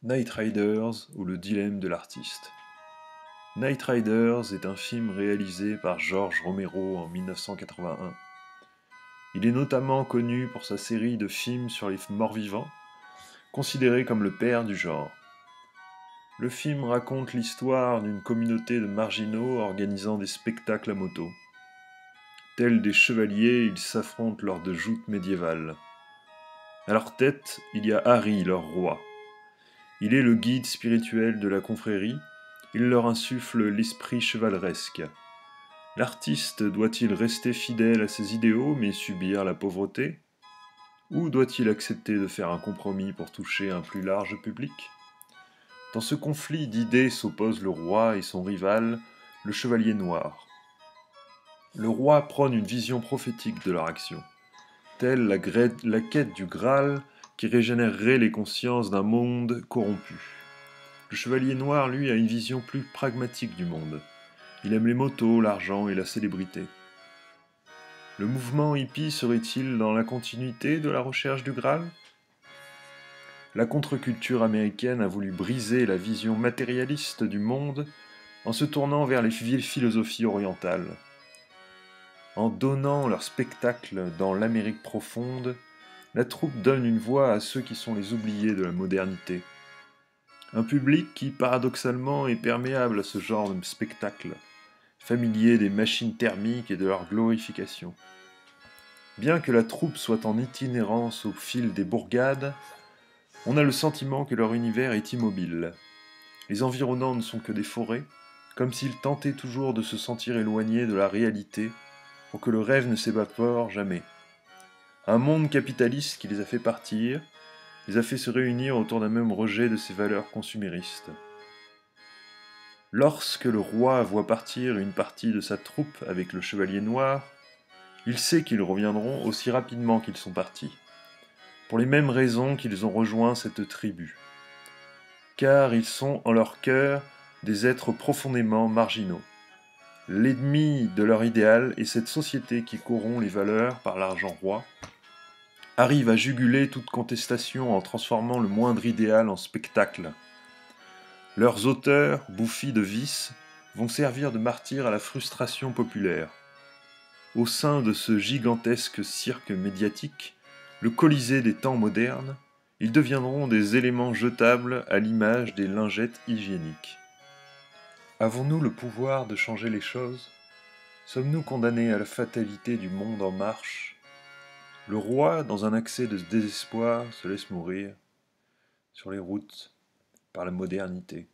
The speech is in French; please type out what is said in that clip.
Night Riders ou le dilemme de l'artiste. Night Riders est un film réalisé par George Romero en 1981. Il est notamment connu pour sa série de films sur les morts-vivants, considéré comme le père du genre. Le film raconte l'histoire d'une communauté de marginaux organisant des spectacles à moto. Tels des chevaliers, ils s'affrontent lors de joutes médiévales. À leur tête, il y a Harry, leur roi. Il est le guide spirituel de la confrérie, il leur insuffle l'esprit chevaleresque. L'artiste doit-il rester fidèle à ses idéaux mais subir la pauvreté? Ou doit-il accepter de faire un compromis pour toucher un plus large public? Dans ce conflit d'idées s'opposent le roi et son rival, le chevalier noir. Le roi prône une vision prophétique de leur action, telle la quête du Graal qui régénérerait les consciences d'un monde corrompu. Le chevalier noir, lui, a une vision plus pragmatique du monde. Il aime les motos, l'argent et la célébrité. Le mouvement hippie serait-il dans la continuité de la recherche du Graal? La contre-culture américaine a voulu briser la vision matérialiste du monde en se tournant vers les philosophies orientales. En donnant leur spectacle dans l'Amérique profonde, la troupe donne une voix à ceux qui sont les oubliés de la modernité. Un public qui, paradoxalement, est perméable à ce genre de spectacle, familier des machines thermiques et de leur glorification. Bien que la troupe soit en itinérance au fil des bourgades, on a le sentiment que leur univers est immobile. Les environnants ne sont que des forêts, comme s'ils tentaient toujours de se sentir éloignés de la réalité pour que le rêve ne s'évapore jamais. Un monde capitaliste qui les a fait partir, les a fait se réunir autour d'un même rejet de ses valeurs consuméristes. Lorsque le roi voit partir une partie de sa troupe avec le chevalier noir, il sait qu'ils reviendront aussi rapidement qu'ils sont partis, pour les mêmes raisons qu'ils ont rejoint cette tribu. Car ils sont en leur cœur des êtres profondément marginaux. L'ennemi de leur idéal est cette société qui corrompt les valeurs par l'argent roi, arrive à juguler toute contestation en transformant le moindre idéal en spectacle. Leurs auteurs, bouffis de vices, vont servir de martyrs à la frustration populaire. Au sein de ce gigantesque cirque médiatique, le Colisée des temps modernes, ils deviendront des éléments jetables à l'image des lingettes hygiéniques. Avons-nous le pouvoir de changer les choses? Sommes-nous condamnés à la fatalité du monde en marche? Le roi, dans un accès de désespoir, se laisse mourir sur les routes par la modernité.